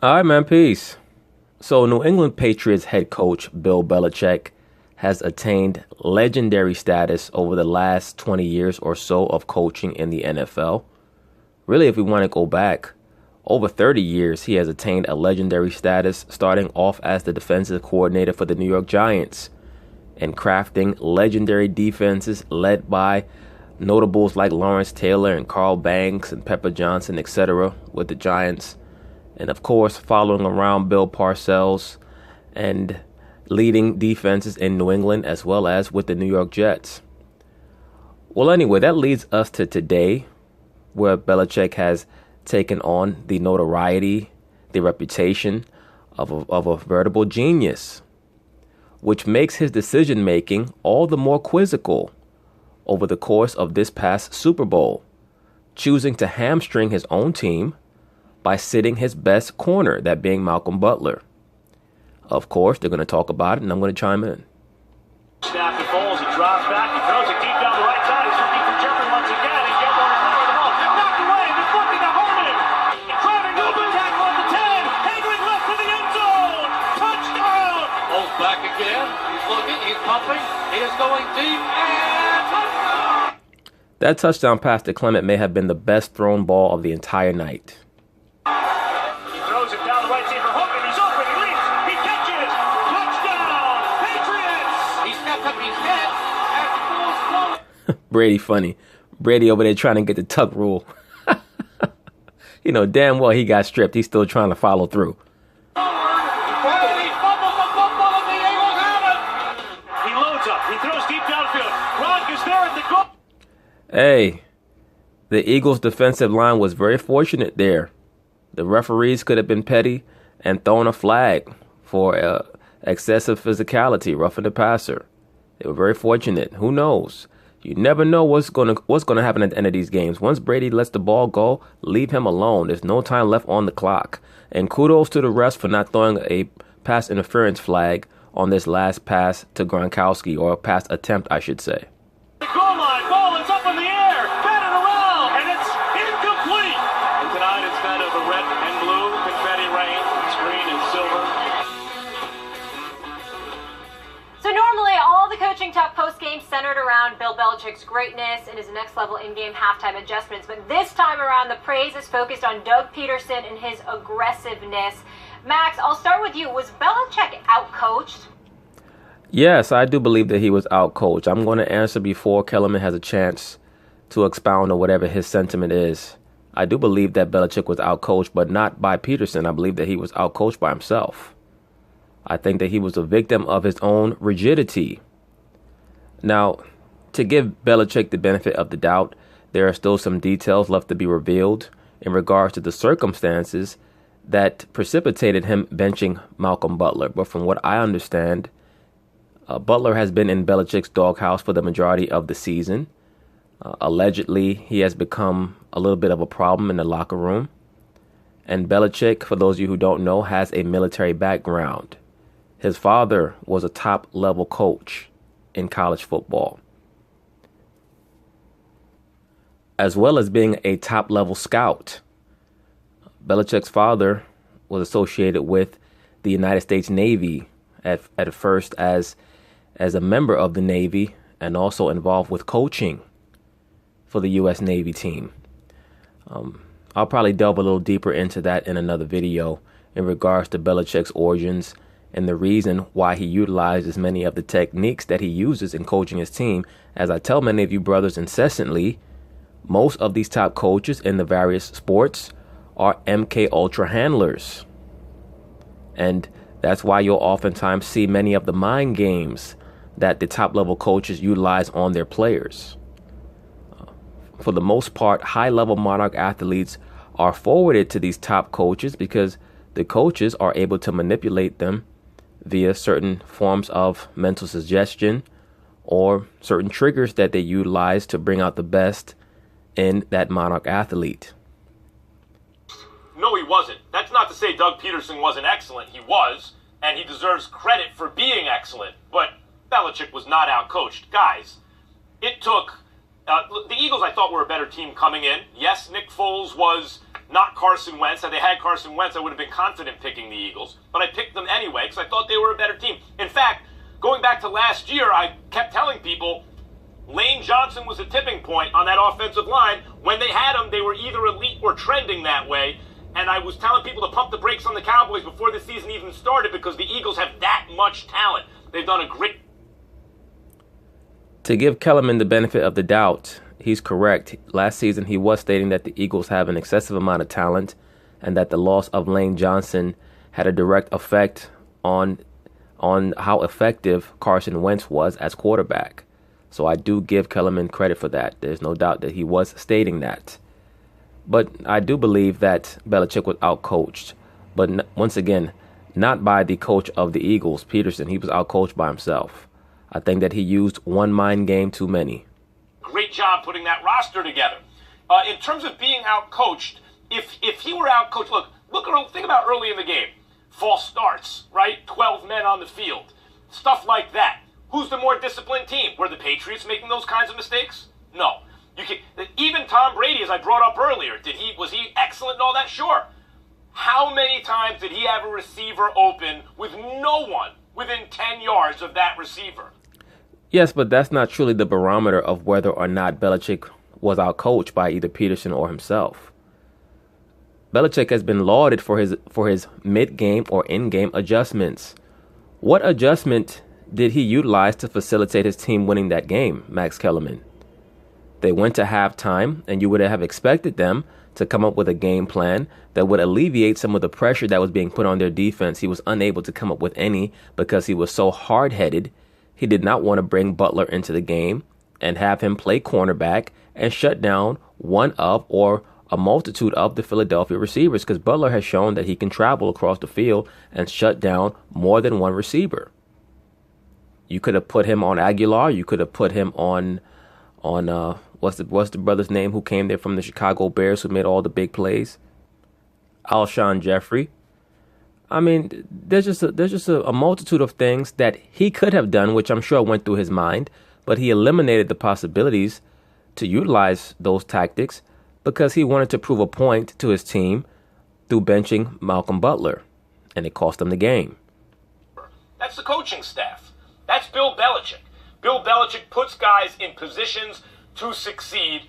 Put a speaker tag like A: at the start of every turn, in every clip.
A: All right, man, peace. So, New England Patriots head coach Bill Belichick has attained legendary status over the last 20 years or so of coaching in the NFL. Really, if we want to go back, over 30 years, he has attained a legendary status, starting off as the defensive coordinator for the New York Giants and crafting legendary defenses led by notables like Lawrence Taylor and Carl Banks and Pepper Johnson, etc. with the Giants. And of course, following around Bill Parcells and leading defenses in New England as well as with the New York Jets. Well, anyway, that leads us to today, where Belichick has taken on the notoriety, the reputation of a veritable genius, which makes his decision-making all the more quizzical over the course of this past Super Bowl, choosing to hamstring his own team by sitting his best corner, that being Malcolm Butler. Of course, they're going to talk about it, and I'm going to chime in.
B: Snap it falls, it drops back, he throws it deep down the right side. He's looking for Jeffrey once again, and Gilmore is there with the ball. Knocked away, deflected to Harmon. Driving open tackle at the 10. Hageling left to the end zone. Touchdown!
C: Holds back again. He's looking, he's pumping. He is going deep, and touchdown!
A: That touchdown pass to Clement may have been the best thrown ball of the entire night.
B: He throws it down the right side for Hook, and he's open, he leaps, he catches. Touchdown! Patriots!
C: He steps up his head and pulls forward.
A: Brady funny. Brady over there trying to get the tuck rule. You know, damn well he got stripped. He's still trying to follow through.
C: And he fumbles the football, and the Eagles have it.
B: He loads up, he throws deep downfield. Gronk is there at the goal.
A: Hey, the Eagles' defensive line was very fortunate there. The referees could have been petty and thrown a flag for excessive physicality, roughing the passer. They were very fortunate. Who knows? You never know what's gonna happen at the end of these games. Once Brady lets the ball go, leave him alone. There's no time left on the clock. And kudos to the refs for not throwing a pass interference flag on this last pass to Gronkowski, or pass attempt, I should say.
B: The goal line, ball is up in the air, batted around, and it's incomplete. And tonight, instead of the red and blue confetti rain, it's green and silver.
D: So normally, all the coaching talk post-game centered around Bill Belichick's greatness and his next-level in-game halftime adjustments. But this time around, the praise is focused on Doug Peterson and his aggressiveness. Max, I'll start with you. Was Belichick outcoached?
A: Yes, I do believe that he was outcoached. I'm going to answer before Kellerman has a chance to expound on whatever his sentiment is. I do believe that Belichick was outcoached, but not by Peterson. I believe that he was outcoached by himself. I think that he was a victim of his own rigidity. Now, to give Belichick the benefit of the doubt, there are still some details left to be revealed in regards to the circumstances that precipitated him benching Malcolm Butler. But from what I understand, Butler has been in Belichick's doghouse for the majority of the season. Allegedly, he has become a little bit of a problem in the locker room. And Belichick, for those of you who don't know, has a military background. His father was a top-level coach in college football, as well as being a top-level scout. Belichick's father was associated with the United States Navy at first as a member of the Navy, and also involved with coaching for the U.S. Navy team. I'll probably delve a little deeper into that in another video in regards to Belichick's origins and the reason why he utilizes many of the techniques that he uses in coaching his team. As I tell many of you brothers incessantly, most of these top coaches in the various sports are MK Ultra handlers. And that's why you'll oftentimes see many of the mind games that the top level coaches utilize on their players. For the most part, high level Monarch athletes are forwarded to these top coaches because the coaches are able to manipulate them via certain forms of mental suggestion or certain triggers that they utilize to bring out the best in that Monarch athlete.
B: No, he wasn't. That's not to say Doug Peterson wasn't excellent. He was, and he deserves credit for being excellent. But Belichick was not outcoached. Guys, it took... the Eagles, I thought, were a better team coming in. Yes, Nick Foles was not Carson Wentz. Had they had Carson Wentz, I would have been confident picking the Eagles. But I picked them anyway because I thought they were a better team. In fact, going back to last year, I kept telling people Lane Johnson was a tipping point on that offensive line. When they had him, they were either elite or trending that way. And I was telling people to pump the brakes on the Cowboys before the season even started because the Eagles have that much talent. They've done a great...
A: To give Kellerman the benefit of the doubt, he's correct. Last season, he was stating that the Eagles have an excessive amount of talent and that the loss of Lane Johnson had a direct effect on how effective Carson Wentz was as quarterback. So I do give Kellerman credit for that. There's no doubt that he was stating that. But I do believe that Belichick was outcoached. But once again, not by the coach of the Eagles, Peterson. He was outcoached by himself. I think that he used one mind game too many.
B: Great job putting that roster together. In terms of being outcoached, if he were outcoached, think about early in the game. False starts, right? 12 men on the field. Stuff like that. Who's the more disciplined team? Were the Patriots making those kinds of mistakes? No. Even Tom Brady, as I brought up earlier, was he excellent and all that? Sure. How many times did he have a receiver open with no one within 10 yards of that receiver?
A: Yes, but that's not truly the barometer of whether or not Belichick was outcoached by either Peterson or himself. Belichick has been lauded for his mid-game or in-game adjustments. What adjustment did he utilize to facilitate his team winning that game, Max Kellerman? They went to halftime, and you would have expected them to come up with a game plan that would alleviate some of the pressure that was being put on their defense. He was unable to come up with any because he was so hard-headed. He did not want to bring Butler into the game and have him play cornerback and shut down one of or a multitude of the Philadelphia receivers because Butler has shown that he can travel across the field and shut down more than one receiver. You could have put him on Aguilar. You could have put him on what's the brother's name who came there from the Chicago Bears who made all the big plays? Alshon Jeffrey. I mean, there's just a multitude of things that he could have done, which I'm sure went through his mind, but he eliminated the possibilities to utilize those tactics because he wanted to prove a point to his team through benching Malcolm Butler, and it cost him the game.
B: That's the coaching staff. That's Bill Belichick. Bill Belichick puts guys in positions to succeed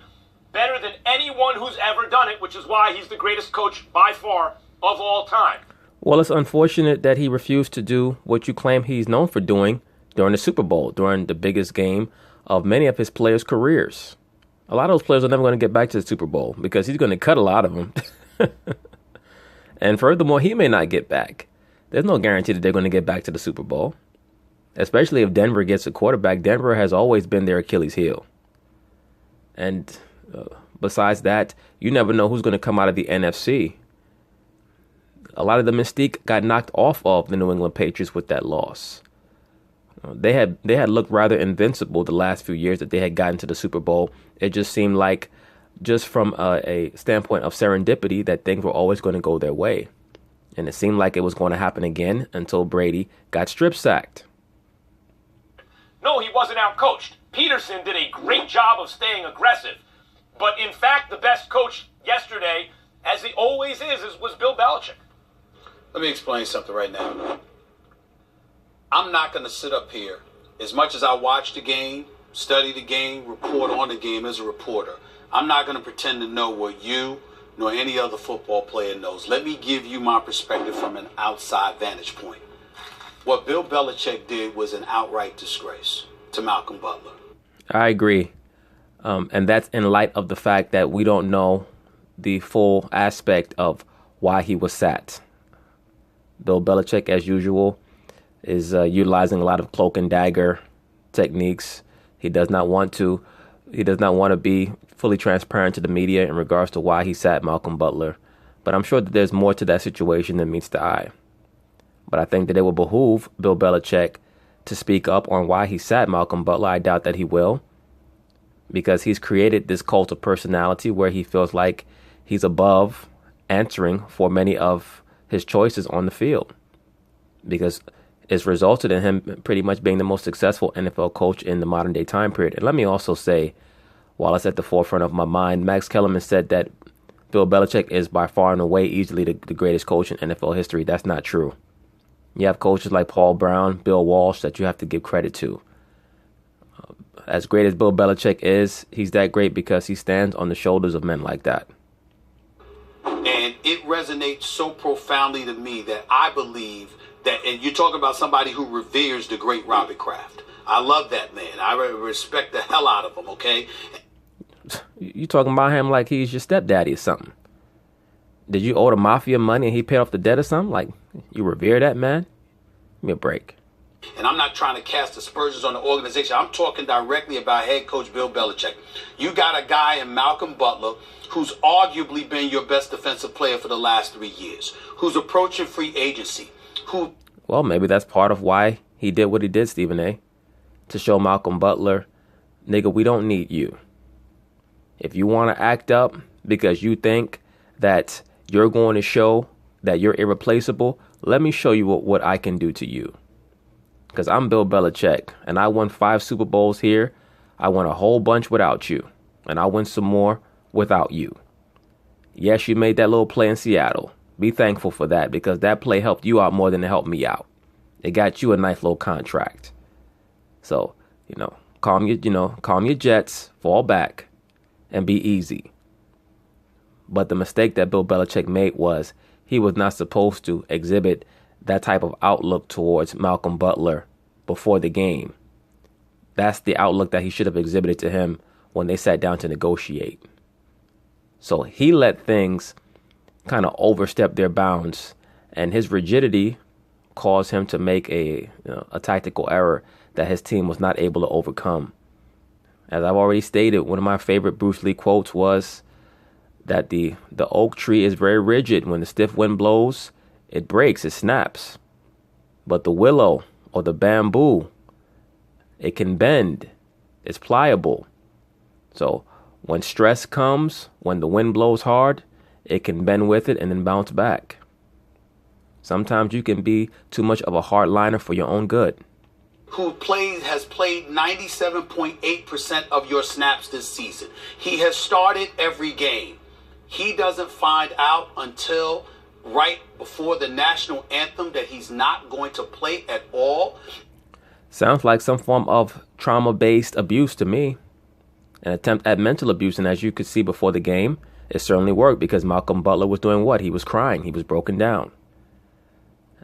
B: better than anyone who's ever done it, which is why he's the greatest coach by far of all time.
A: Well, it's unfortunate that he refused to do what you claim he's known for doing during the Super Bowl, during the biggest game of many of his players' careers. A lot of those players are never going to get back to the Super Bowl because he's going to cut a lot of them. And furthermore, he may not get back. There's no guarantee that they're going to get back to the Super Bowl. Especially if Denver gets a quarterback. Denver has always been their Achilles heel. And besides that, you never know who's going to come out of the NFC. A lot of the mystique got knocked off of the New England Patriots with that loss. They had looked rather invincible the last few years that they had gotten to the Super Bowl. It just seemed like, just from a standpoint of serendipity, that things were always going to go their way. And it seemed like it was going to happen again until Brady got strip sacked.
B: No, he wasn't outcoached. Peterson did a great job of staying aggressive. But in fact, the best coach yesterday, as he always was Bill Belichick.
E: Let me explain something right now. I'm not going to sit up here. As much as I watch the game, study the game, report on the game as a reporter, I'm not going to pretend to know what you nor any other football player knows. Let me give you my perspective from an outside vantage point. What Bill Belichick did was an outright disgrace to Malcolm Butler. I
A: agree. And that's in light of the fact that we don't know the full aspect of why he was sacked. Bill Belichick, as usual, is utilizing a lot of cloak and dagger techniques. He does not want to be fully transparent to the media in regards to why he sacked Malcolm Butler. But I'm sure that there's more to that situation than meets the eye. But I think that it will behoove Bill Belichick to speak up on why he sacked Malcolm Butler. I doubt that he will, because he's created this cult of personality where he feels like he's above answering for many of his choices on the field, because it's resulted in him pretty much being the most successful NFL coach in the modern day time period. And let me also say, while it's at the forefront of my mind, Max Kellerman said that Bill Belichick is by far and away easily the greatest coach in NFL history. That's not true. You have coaches like Paul Brown, Bill Walsh that you have to give credit to. As great as Bill Belichick is, he's that great because he stands on the shoulders of men like that.
E: And it resonates so profoundly to me that I believe that, and you're talking about somebody who reveres the great Robert Kraft. I love that man. I respect the hell out of him, okay?
A: You talking about him like he's your stepdaddy or something. Did you owe the mafia money and he paid off the debt or something? Like, you revere that man? Give me a break.
E: And I'm not trying to cast aspersions on the organization. I'm talking directly about head coach Bill Belichick. You got a guy in Malcolm Butler who's arguably been your best defensive player for the last 3 years, who's approaching free agency,
A: Well, maybe that's part of why he did what he did, Stephen A. To show Malcolm Butler, nigga, we don't need you. If you want to act up because you think that you're going to show that you're irreplaceable, let me show you what I can do to you. Because I'm Bill Belichick, and I won 5 Super Bowls here. I won a whole bunch without you, and I'll win some more without you. Yes, you made that little play in Seattle. Be thankful for that, because that play helped you out more than it helped me out. It got you a nice little contract. So, calm your jets, fall back, and be easy. But the mistake that Bill Belichick made was he was not supposed to exhibit that type of outlook towards Malcolm Butler before the game. That's the outlook that he should have exhibited to him when they sat down to negotiate. So he let things kind of overstep their bounds, and his rigidity caused him to make a tactical error that his team was not able to overcome. As I've already stated, one of my favorite Bruce Lee quotes was that the oak tree is very rigid. When the stiff wind blows, it breaks, it snaps. But the willow or the bamboo, it can bend. It's pliable. So when stress comes, when the wind blows hard, it can bend with it and then bounce back. Sometimes you can be too much of a hardliner for your own good.
E: Who has played 97.8% of your snaps this season. He has started every game. He doesn't find out until right before the national anthem that he's not going to play at all.
A: Sounds like some form of trauma-based abuse to me. An attempt at mental abuse, and as you could see before the game, it certainly worked because Malcolm Butler was doing what? He was crying. He was broken down.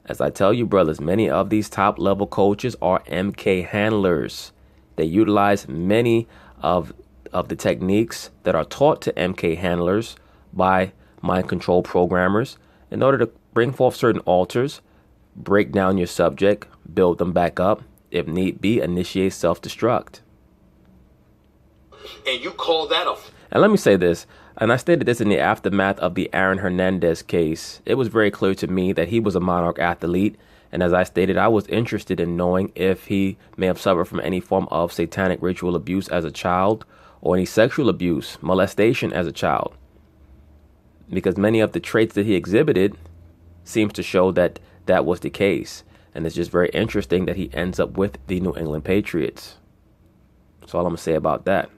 A: As I tell you, brothers, many of these top-level coaches are MK handlers. They utilize many of the techniques that are taught to MK handlers by mind control programmers in order to bring forth certain alters, break down your subject, build them back up, if need be, initiate self-destruct.
E: And you call that a...
A: And let me say this, and I stated this in the aftermath of the Aaron Hernandez case. It was very clear to me that he was a Monarch athlete, and as I stated, I was interested in knowing if he may have suffered from any form of satanic ritual abuse as a child or any sexual abuse, molestation as a child. Because many of the traits that he exhibited seems to show that that was the case. And it's just very interesting that he ends up with the New England Patriots. That's all I'm going to say about that.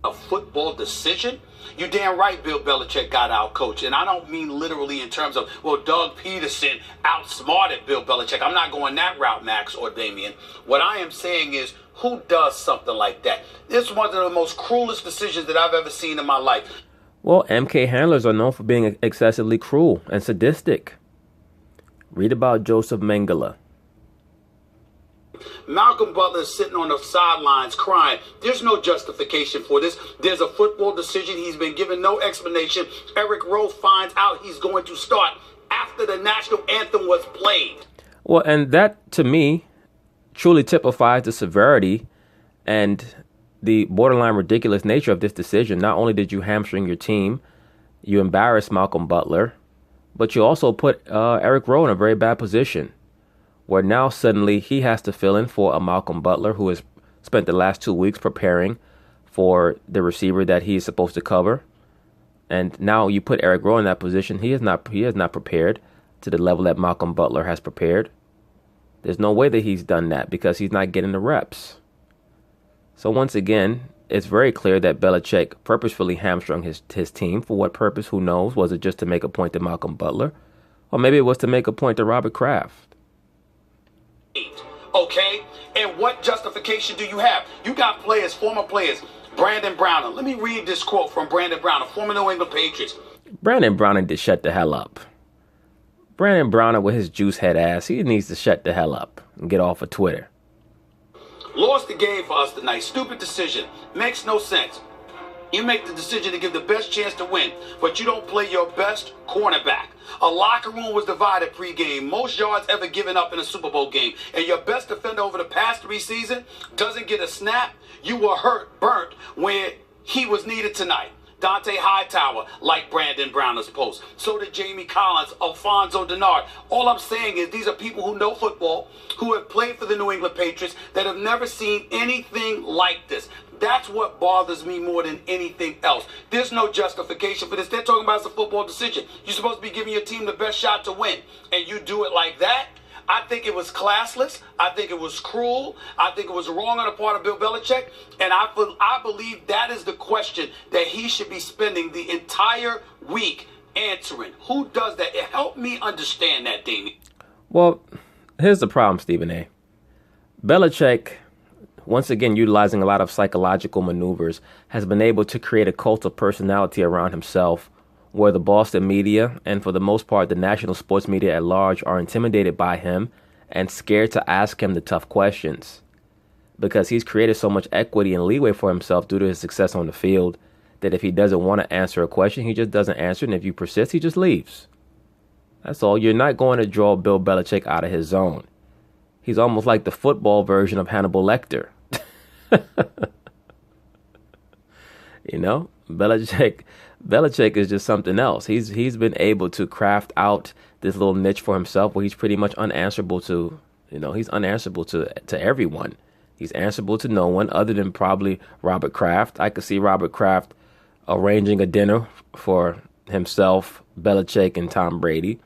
E: A football decision? You're damn right Bill Belichick got outcoached. And I don't mean literally in terms of, well, Doug Peterson outsmarted Bill Belichick. I'm not going that route, Max or Damian. What I am saying is, who does something like that? This is one of the most cruelest decisions that I've ever seen in my life.
A: Well, MK handlers are known for being excessively cruel and sadistic. Read about Joseph Mengele.
E: Malcolm Butler is sitting on the sidelines crying. There's no justification for this. There's a football decision. He's been given no explanation. Eric Rowe finds out he's going to start after the national anthem was played.
A: Well, and that, to me, truly typifies the severity and the borderline ridiculous nature of this decision. Not only did you hamstring your team, you embarrassed Malcolm Butler, but you also put Eric Rowe in a very bad position, where now suddenly he has to fill in for a Malcolm Butler who has spent the last 2 weeks preparing for the receiver that he is supposed to cover. And now you put Eric Rowe in that position. He is not prepared to the level that Malcolm Butler has prepared. There's no way that he's done that because he's not getting the reps. So once again, it's very clear that Belichick purposefully hamstrung his team. For what purpose? Who knows? Was it just to make a point to Malcolm Butler? Or maybe it was to make a point to Robert Kraft.
E: Okay? And what justification do you have? You got players, former players, Brandon Browner. Let me read this quote from Brandon Browner, former New England Patriots.
A: Brandon Browner did shut the hell up. Brandon Browner with his juice head ass, he needs to shut the hell up and get off of Twitter.
E: Lost the game for us tonight. Stupid decision. Makes no sense. You make the decision to give the best chance to win, but you don't play your best cornerback. A locker room was divided pregame. Most yards ever given up in a Super Bowl game. And your best defender over the past 3 seasons doesn't get a snap. You were burnt when he was needed tonight. Dante Hightower, like Brandon Browner's post. So did Jamie Collins, Alfonso Denard. All I'm saying is these are people who know football, who have played for the New England Patriots, that have never seen anything like this. That's what bothers me more than anything else. There's no justification for this. They're talking about it's a football decision. You're supposed to be giving your team the best shot to win, and you do it like that? I think it was classless. I think it was cruel. I think it was wrong on the part of Bill Belichick. And I believe that is the question that he should be spending the entire week answering. Who does that? It helped me understand that, Damien.
A: Well, here's the problem, Stephen A. Belichick, once again utilizing a lot of psychological maneuvers, has been able to create a cult of personality around himself, where the Boston media, and for the most part the national sports media at large, are intimidated by him and scared to ask him the tough questions. Because he's created so much equity and leeway for himself due to his success on the field, that if he doesn't want to answer a question, he just doesn't answer, and if you persist, he just leaves. That's all. You're not going to draw Bill Belichick out of his zone. He's almost like the football version of Hannibal Lecter. You know, Belichick is just something else. He's been able to craft out this little niche for himself where he's pretty much unanswerable to, he's unanswerable to everyone. He's answerable to no one other than probably Robert Kraft. I could see Robert Kraft arranging a dinner for himself, Belichick, and Tom Brady,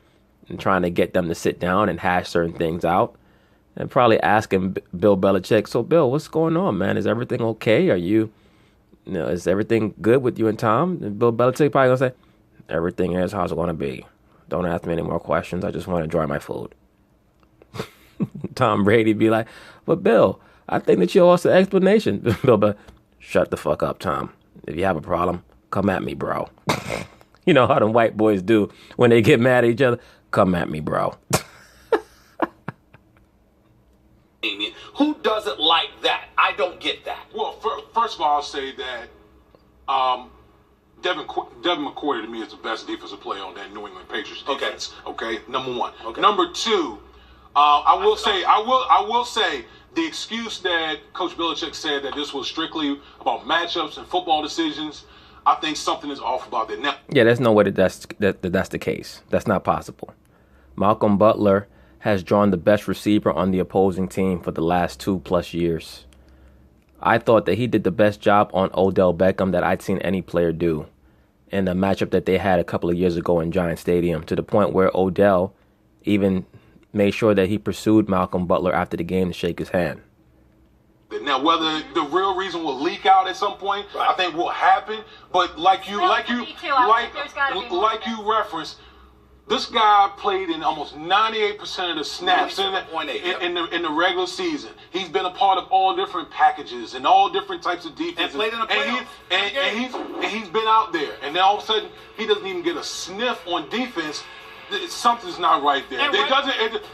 A: and trying to get them to sit down and hash certain things out, and probably asking Bill Belichick, "So Bill, what's going on, man? Is everything okay? Is everything good with you and Tom?" And Bill Belichick probably gonna say, "Everything is how's it gonna be. Don't ask me any more questions. I just want to enjoy my food." Tom Brady be like, "But Bill, I think that you owe us an explanation." Bill, "Shut the fuck up, Tom. If you have a problem, come at me, bro." You know how them white boys do when they get mad at each other. "Come at me, bro."
E: Who doesn't like that? I don't get that.
F: Well, first of all, I'll say that Devin McCourty to me is the best defensive player on that New England Patriots defense. Okay, number one. Okay. Number two, I will say the excuse that Coach Belichick said that this was strictly about matchups and football decisions, I think something is off about that. Now,
A: yeah, there's no way that's the case. That's not possible. Malcolm Butler has drawn the best receiver on the opposing team for the last 2+ years. I thought that he did the best job on Odell Beckham that I'd seen any player do in the matchup that they had a couple of years ago in Giant Stadium, to the point where Odell even made sure that he pursued Malcolm Butler after the game to shake his hand.
F: Now, whether the real reason will leak out at some point, right, I think will happen. But like you referenced, this guy played in almost 98% of the snaps in the regular season. He's been a part of all different packages and all different types of defenses.
E: And played in the playoffs.
F: And he's been out there. And then all of a sudden, he doesn't even get a sniff on defense. Something's not right there.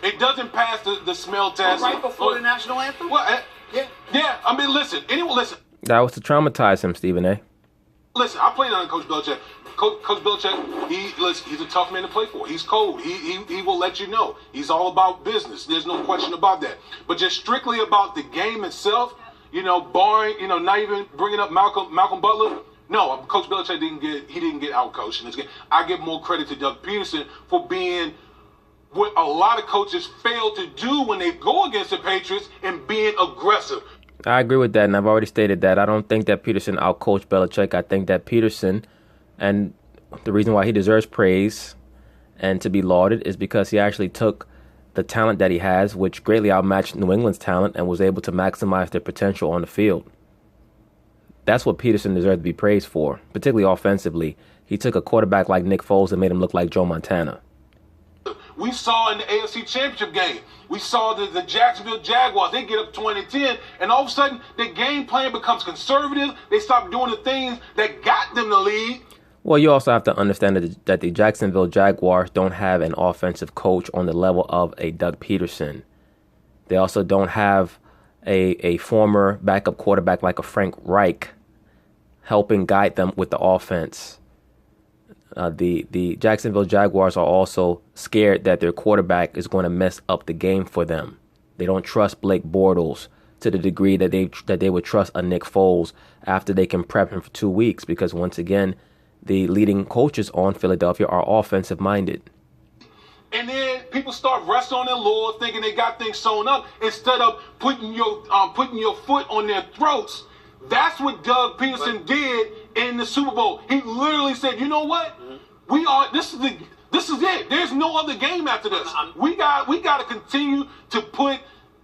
F: It doesn't pass the smell test.
E: Right before the national anthem?
F: Well, yeah. I mean, listen.
A: That was to traumatize him, Stephen A.
F: Listen, I played under Coach Belichick. Coach Belichick, he's a tough man to play for. He's cold. He will let you know. He's all about business. There's no question about that. But just strictly about the game itself, barring, not even bringing up Malcolm Butler. No, Coach Belichick didn't get outcoached in this game. I give more credit to Doug Peterson for being what a lot of coaches fail to do when they go against the Patriots and being aggressive.
A: I agree with that, and I've already stated that. I don't think that Peterson outcoached Belichick. I think that Peterson, and the reason why he deserves praise and to be lauded, is because he actually took the talent that he has, which greatly outmatched New England's talent, and was able to maximize their potential on the field. That's what Peterson deserves to be praised for, particularly offensively. He took a quarterback like Nick Foles and made him look like Joe Montana.
F: We saw in the AFC Championship game, we saw the Jacksonville Jaguars, they get up 20-10, and all of a sudden, their game plan becomes conservative. They stop doing the things that got them the lead.
A: Well, you also have to understand that the Jacksonville Jaguars don't have an offensive coach on the level of a Doug Peterson. They also don't have a former backup quarterback like a Frank Reich helping guide them with the offense. The Jacksonville Jaguars are also scared that their quarterback is going to mess up the game for them. They don't trust Blake Bortles to the degree that they would trust a Nick Foles after they can prep him for 2 weeks, because once again, the leading coaches on Philadelphia are offensive minded.
F: And then people start resting on their laurels, thinking they got things sewn up, instead of putting your foot on their throats. That's what Doug Peterson did in the Super Bowl. He literally said, "You know what? This is it. There's no other game after this. We got to continue to put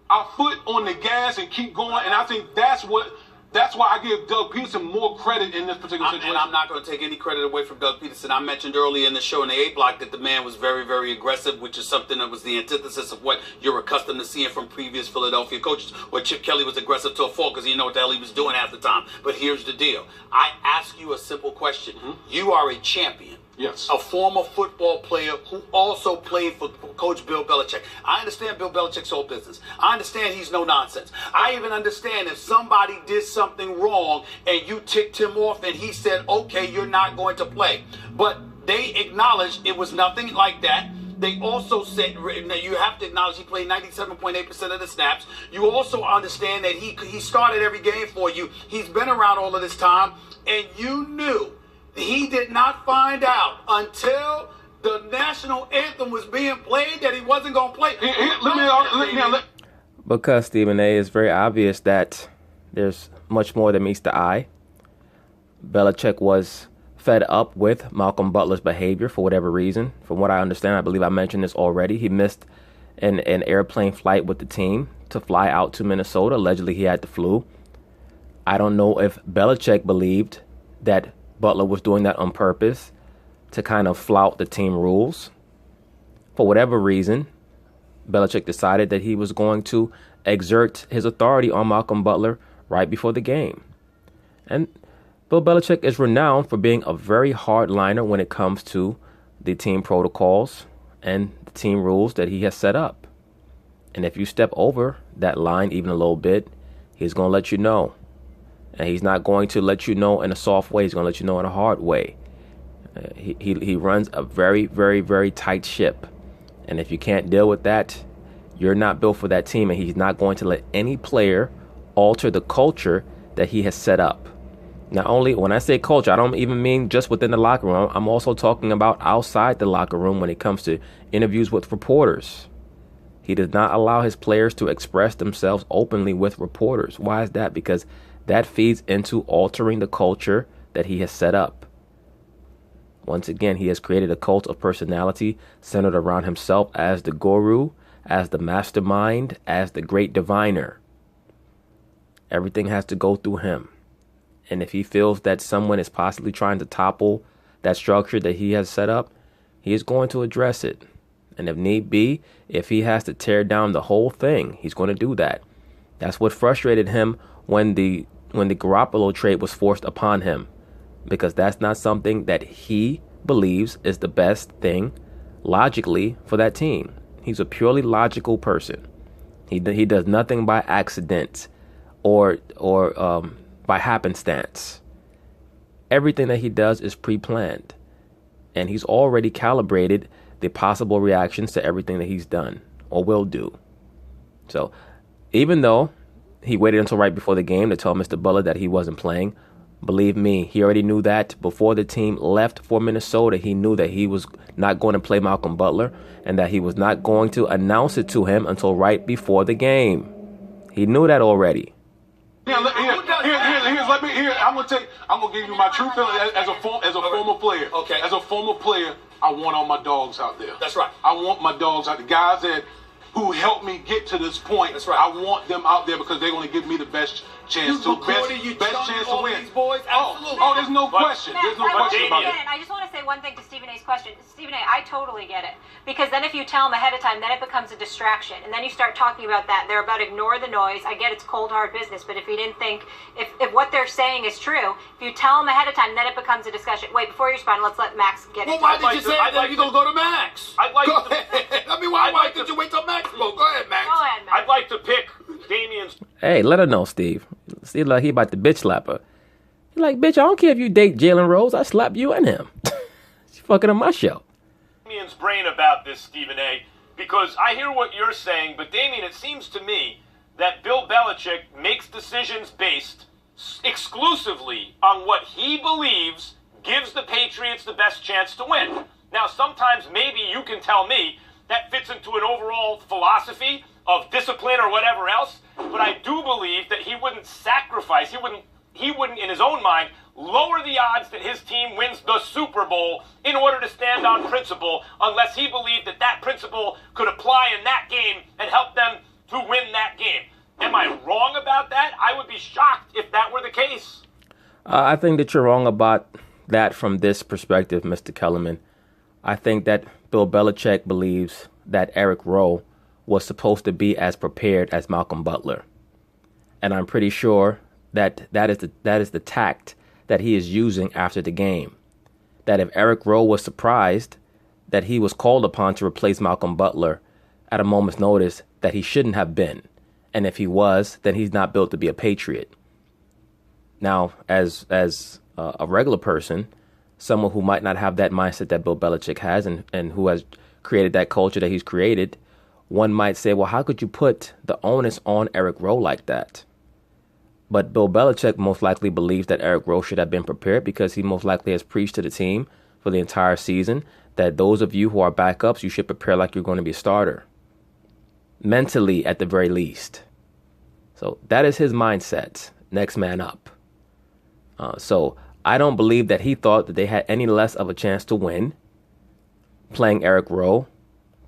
F: our foot on the gas and keep going." And I think that's why I give Doug Peterson more credit in this particular situation.
E: And I'm not going to take any credit away from Doug Peterson. I mentioned earlier in the show in the A block that the man was very, very aggressive, which is something that was the antithesis of what you're accustomed to seeing from previous Philadelphia coaches, where Chip Kelly was aggressive to a fault because he didn't know what the hell he was doing half the time. But here's the deal. I ask you a simple question. You are a champion.
F: Yes.
E: A former football player who also played for Coach Bill Belichick. I understand Bill Belichick's whole business. I understand he's no nonsense. I even understand if somebody did something wrong and you ticked him off and he said, "Okay, you're not going to play." But they acknowledged it was nothing like that. They also said you have to acknowledge he played 97.8% of the snaps. You also understand that he started every game for you. He's been around all of this time, and you knew. He did not find out until the national anthem was being played that he wasn't going to play.
A: Because, Stephen A., it's very obvious that there's much more that meets the eye. Belichick was fed up with Malcolm Butler's behavior for whatever reason. From what I understand, I believe I mentioned this already, he missed an airplane flight with the team to fly out to Minnesota. Allegedly, he had the flu. I don't know if Belichick believed that Butler was doing that on purpose to kind of flout the team rules. For whatever reason, Belichick decided that he was going to exert his authority on Malcolm Butler right before the game. And Bill Belichick is renowned for being a very hardliner when it comes to the team protocols and the team rules that he has set up. And if you step over that line even a little bit, he's going to let you know. And he's not going to let you know in a soft way. He's going to let you know in a hard way. He runs a very, very, very tight ship. And if you can't deal with that, you're not built for that team. And he's not going to let any player alter the culture that he has set up. Not only, when I say culture, I don't even mean just within the locker room. I'm also talking about outside the locker room when it comes to interviews with reporters. He does not allow his players to express themselves openly with reporters. Why is that? Because that feeds into altering the culture that he has set up. Once again, he has created a cult of personality centered around himself as the guru, as the mastermind, as the great diviner. Everything has to go through him. And if he feels that someone is possibly trying to topple that structure that he has set up, he is going to address it. And if need be, if he has to tear down the whole thing, he's going to do that. That's what frustrated him when the Garoppolo trade was forced upon him, because that's not something that he believes is the best thing logically for that team. He's a purely logical person. He does nothing by accident or by happenstance. Everything that he does is pre-planned, and he's already calibrated the possible reactions to everything that he's done or will do. So even though he waited until right before the game to tell Mr. Butler that he wasn't playing, believe me, he already knew that before the team left for Minnesota. He knew that he was not going to play Malcolm Butler and that he was not going to announce it to him until right before the game. He knew that already.
F: I'm gonna give you my true feeling as a former player.
E: Okay.
F: As a former player, I want all my dogs out there.
E: That's right.
F: I want my dogs out, the guys who helped me get to this point.
E: That's right.
F: I want them out there because they're going to give me the best chance to best chance to win.
C: These boys? Absolutely.
F: Oh, there's no question.
D: Max,
F: There's no
D: I
F: question about
D: get
F: it.
D: it. I just want to say one thing to Stephen A's question. Stephen A, I totally get it. Because then if you tell them ahead of time, then it becomes a distraction. And then you start talking about that. They're about ignore the noise. I get it's cold, hard business. But if you didn't think, if what they're saying is true, if you tell them ahead of time, then it becomes a discussion. Wait, before you respond, let's let Max get it.
C: Well, why did you say that? You're going to go to Max.
G: I'd like
C: Go
G: to,
C: ahead. I mean, why did you wait till Max? Go ahead, Max.
D: Go ahead, Max.
G: I'd like to pick Damien's.
A: Hey, let her know, Steve. Steve like he about to bitch slap her. He like, bitch, I don't care if you date Jalen Rose. I slap you and him. She's fucking on my show.
G: Damien's brain about this, Stephen A., because I hear what you're saying, but Damien, it seems to me that Bill Belichick makes decisions based exclusively on what he believes gives the Patriots the best chance to win. Now, sometimes maybe you can tell me that fits into an overall philosophy of discipline or whatever else, but I do believe that he wouldn't sacrifice, he wouldn't in his own mind lower the odds that his team wins the Super Bowl in order to stand on principle unless he believed that that principle could apply in that game and help them to win that game. Am I wrong about that? I would be shocked if that were the case.
A: I think that you're wrong about that from this perspective, Mr. Kellerman. I think that Bill Belichick believes that Eric Rowe was supposed to be as prepared as Malcolm Butler. And I'm pretty sure that is the tact that he is using after the game. That if Eric Rowe was surprised that he was called upon to replace Malcolm Butler at a moment's notice, that he shouldn't have been. And if he was, then he's not built to be a Patriot. Now, as a regular person, someone who might not have that mindset that Bill Belichick has and who has created that culture that he's created, one might say, well, how could you put the onus on Eric Rowe like that? But Bill Belichick most likely believes that Eric Rowe should have been prepared because he most likely has preached to the team for the entire season that those of you who are backups, you should prepare like you're going to be a starter. Mentally, at the very least. So that is his mindset. Next man up. So I don't believe that he thought that they had any less of a chance to win playing Eric Rowe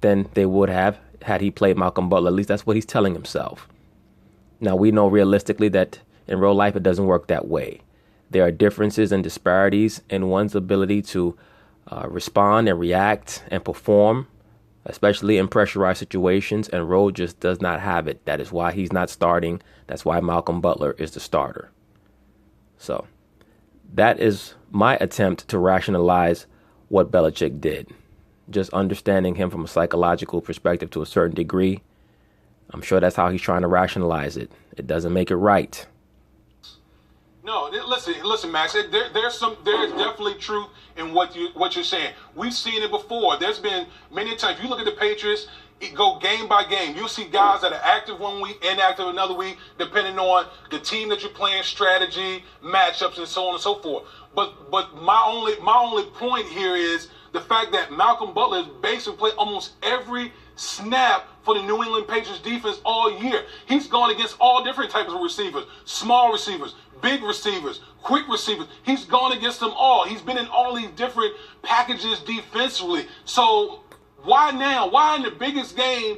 A: than they would have had he played Malcolm Butler. At least that's what he's telling himself. Now, we know realistically that in real life, it doesn't work that way. There are differences and disparities in one's ability to respond and react and perform, especially in pressurized situations. And Rowe just does not have it. That is why he's not starting. That's why Malcolm Butler is the starter. So that is my attempt to rationalize what Belichick did. Just understanding him from a psychological perspective to a certain degree. I'm sure that's how he's trying to rationalize it. It doesn't make it right.
F: No, listen, Max. There's definitely truth in what you're saying. We've seen it before. There's been many times. If you look at the Patriots, it go game by game. You'll see guys that are active one week, inactive another week, depending on the team that you're playing, strategy, matchups, and so on and so forth. But my only point here is the fact that Malcolm Butler has basically played almost every snap for the New England Patriots defense all year. He's gone against all different types of receivers, small receivers, big receivers, quick receivers. He's gone against them all. He's been in all these different packages defensively. So why now? Why in the biggest game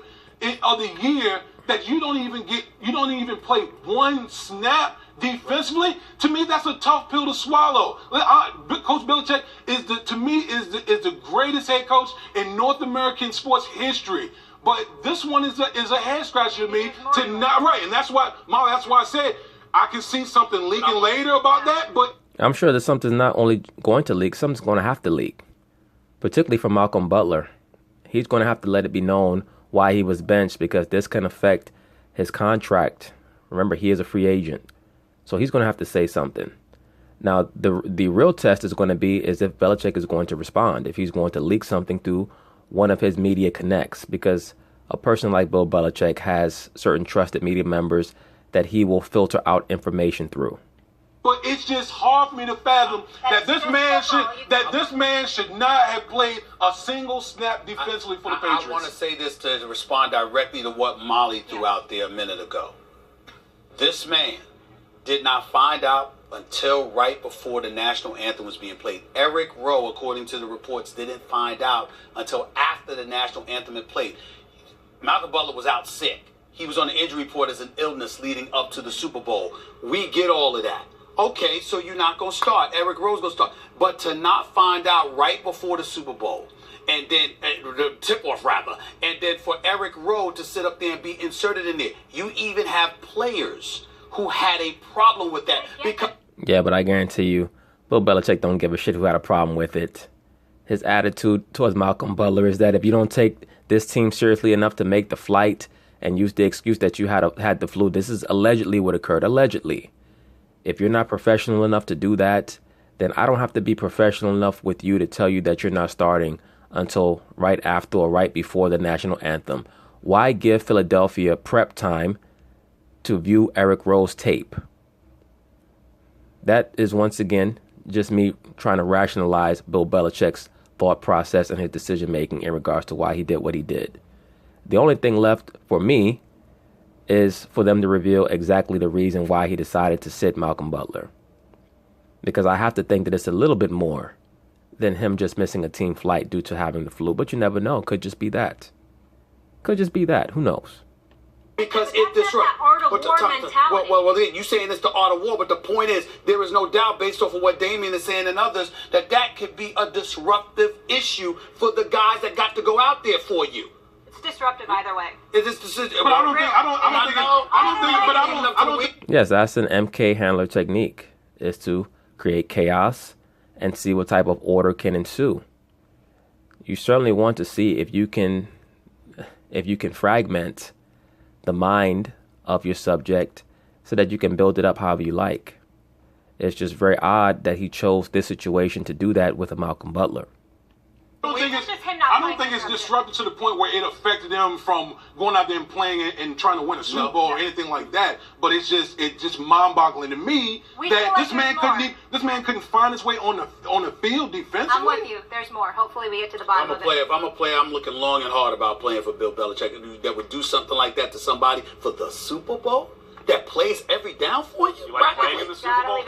F: of the year that you don't even play one snap defensively? To me, that's a tough pill to swallow. Coach Belichick is the greatest head coach in North American sports history. But this one is a head scratcher to me. And that's why I said I can see something leaking later about that. But
A: I'm sure that something's not only going to leak, something's going to have to leak, particularly for Malcolm Butler. He's going to have to let it be known why he was benched, because this can affect his contract. Remember, he is a free agent. So he's going to have to say something. Now, the real test is going to be is if Belichick is going to respond, if he's going to leak something through one of his media connects, because a person like Bill Belichick has certain trusted media members that he will filter out information through.
F: But it's just hard for me to fathom that this man should not have played a single snap defensively for the Patriots.
E: I want to say this to respond directly to what Molly threw out there a minute ago. This man did not find out until right before the national anthem was being played. Eric Rowe, according to the reports, didn't find out until after the national anthem had played. Malcolm Butler was out sick. he was on the injury report as an illness leading up to the Super Bowl. We get all of that. Okay, so you're not going to start. Eric Rowe's going to start. But to not find out right before the Super Bowl, and then the tip-off, rather, and then for Eric Rowe to sit up there and be inserted in there. You even have players who had a problem with that.
A: Yeah, but I guarantee you, Bill Belichick don't give a shit who had a problem with it. His attitude towards Malcolm Butler is that if you don't take this team seriously enough to make the flight and use the excuse that you had the flu, this is allegedly what occurred. Allegedly. If you're not professional enough to do that, then I don't have to be professional enough with you to tell you that you're not starting until right after or right before the national anthem. Why give Philadelphia prep time to view Eric Rowe's tape? That is once again just me trying to rationalize Bill Belichick's thought process and his decision making in regards to why he did what he did. The only thing left for me is for them to reveal exactly the reason why he decided to sit Malcolm Butler. Because I have to think that it's a little bit more than him just missing a team flight due to having the flu. But you never know. Could just be that. Could just be that. Who knows?
E: Because it disrupts. Well, you saying it's the art of war, but the point is, there is no doubt, based off of what Damien is saying and others, that could be a disruptive issue for the guys that got to go out there for you.
D: It's disruptive either way.
E: Is this decision?
F: But I don't think.
A: Yes, that's an MK handler technique, is to create chaos and see what type of order can ensue. You certainly want to see if you can fragment the mind of your subject so that you can build it up however you like. It's just very odd that he chose this situation to do that with a Malcolm Butler.
F: I don't think it's disruptive to the point where it affected them from going out there and playing and trying to win a Super Bowl or anything like that. But it's just mind-boggling to me that this man couldn't find his way on the field defensively.
D: I'm with you. There's more. Hopefully we get to the bottom of it.
E: If I'm a player, I'm looking long and hard about playing for Bill Belichick that would do something like that to somebody for the Super Bowl that plays every down for you.
G: You like playing in the Super Bowl?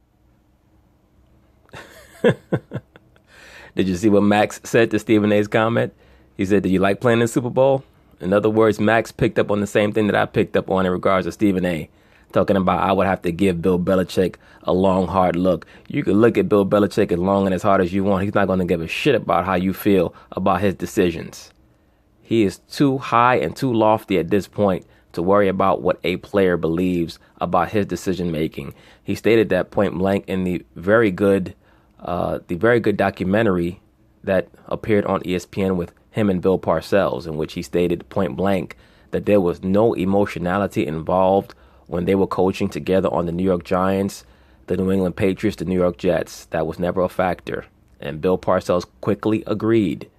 A: Did you see what Max said to Stephen A's comment? He said, "Do you like playing in the Super Bowl?" In other words, Max picked up on the same thing that I picked up on in regards to Stephen A. Talking about I would have to give Bill Belichick a long, hard look. You can look at Bill Belichick as long and as hard as you want. He's not going to give a shit about how you feel about his decisions. He is too high and too lofty at this point to worry about what a player believes about his decision making. He stated that point blank in the very good documentary that appeared on ESPN with him and Bill Parcells, in which he stated point blank that there was no emotionality involved when they were coaching together on the New York Giants, the New England Patriots, the New York Jets. That was never a factor. And Bill Parcells quickly agreed.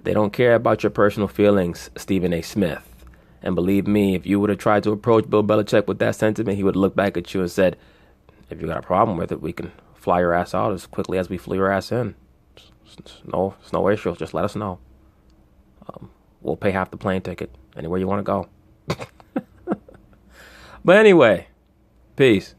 A: They don't care about your personal feelings, Stephen A. Smith. And believe me, if you would have tried to approach Bill Belichick with that sentiment, he would look back at you and said, if you got a problem with it, we can fly your ass out as quickly as we flew your ass in. It's no issue. Just let us know. We'll pay half the plane ticket anywhere you want to go. But anyway, peace.